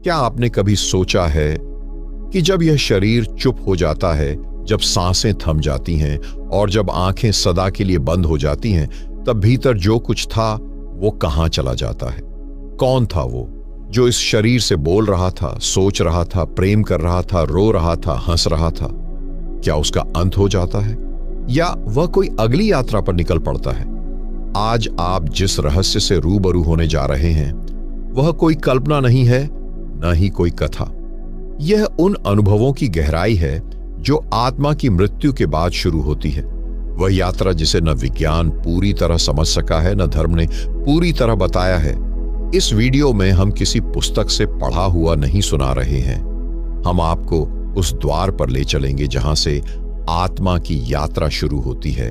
क्या आपने कभी सोचा है कि जब यह शरीर चुप हो जाता है, जब सांसें थम जाती हैं और जब आंखें सदा के लिए बंद हो जाती हैं, तब भीतर जो कुछ था वो कहां चला जाता है? कौन था वो जो इस शरीर से बोल रहा था, सोच रहा था, प्रेम कर रहा था, रो रहा था, हंस रहा था? क्या उसका अंत हो जाता है या वह कोई अगली यात्रा पर निकल पड़ता है? आज आप जिस रहस्य से रूबरू होने जा रहे हैं वह कोई कल्पना नहीं है, न ही कोई कथा। यह उन अनुभवों की गहराई है जो आत्मा की मृत्यु के बाद शुरू होती है। वह यात्रा जिसे न विज्ञान पूरी तरह समझ सका है, न धर्म ने पूरी तरह बताया है। इस वीडियो में हम किसी पुस्तक से पढ़ा हुआ नहीं सुना रहे हैं। हम आपको उस द्वार पर ले चलेंगे जहां से आत्मा की यात्रा शुरू होती है,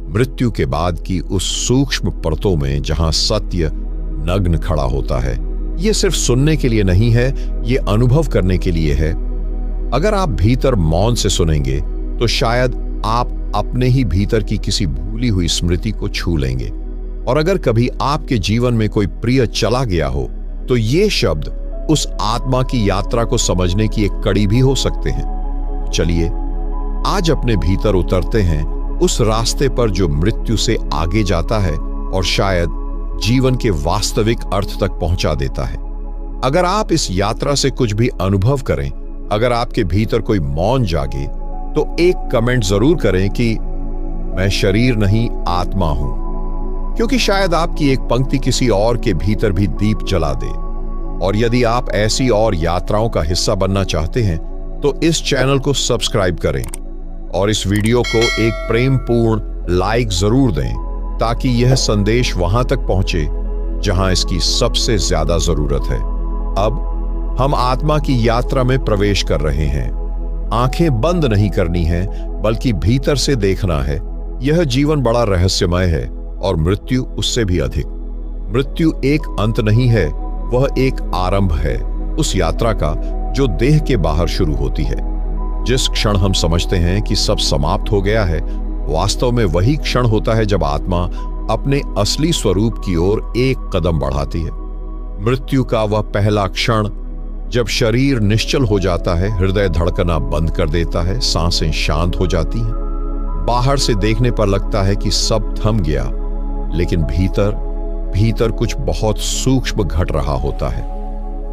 मृत्यु के बाद की उस सूक्ष्म परतों में जहां सत्य नग्न खड़ा होता है। यह सिर्फ सुनने के लिए नहीं है, यह अनुभव करने के लिए है। अगर आप भीतर मौन से सुनेंगे तो शायद आप अपने ही भीतर की किसी भूली हुई स्मृति को छू लेंगे। और अगर कभी आपके जीवन में कोई प्रिय चला गया हो तो ये शब्द उस आत्मा की यात्रा को समझने की एक कड़ी भी हो सकते हैं। चलिए आज अपने भीतर उतरते हैं उस रास्ते पर जो मृत्यु से आगे जाता है और शायद जीवन के वास्तविक अर्थ तक पहुंचा देता है। अगर आप इस यात्रा से कुछ भी अनुभव करें, अगर आपके भीतर कोई मौन जागे, तो एक कमेंट जरूर करें कि मैं शरीर नहीं आत्मा हूं, क्योंकि शायद आपकी एक पंक्ति किसी और के भीतर भी दीप जला दे। और यदि आप ऐसी और यात्राओं का हिस्सा बनना चाहते हैं तो इस चैनल को सब्सक्राइब करें और इस वीडियो को एक प्रेमपूर्ण लाइक जरूर दें ताकि यह संदेश वहां तक पहुंचे जहां इसकी सबसे ज्यादा जरूरत है। अब हम आत्मा की यात्रा में प्रवेश कर रहे हैं। आंखें बंद नहीं करनी है, बल्कि भीतर से देखना है। यह जीवन बड़ा रहस्यमय है और मृत्यु उससे भी अधिक। मृत्यु एक अंत नहीं है, वह एक आरंभ है उस यात्रा का जो देह के बाहर शुरू होती है। जिस क्षण हम समझते हैं कि सब समाप्त हो गया है, वास्तव में वही क्षण होता है जब आत्मा अपने असली स्वरूप की ओर एक कदम बढ़ाती है। मृत्यु का वह पहला क्षण जब शरीर निश्चल हो जाता है, हृदय धड़कना बंद कर देता है, सांसें शांत हो जाती हैं। बाहर से देखने पर लगता है कि सब थम गया, लेकिन भीतर कुछ बहुत सूक्ष्म घट रहा होता है।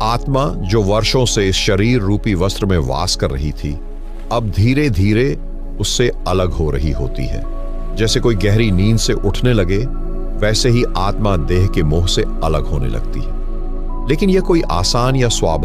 आत्मा जो वर्षों से इस शरीर रूपी वस्त्र में वास कर रही थी, अब धीरे धीरे उससे अलग हो रही होती है। जैसे कोई गहरी नींद से उठने लगे, वैसे ही आत्मा देह के मोह से अलग होने लगती है। लेकिन यह कोई आसान या स्वाभाविक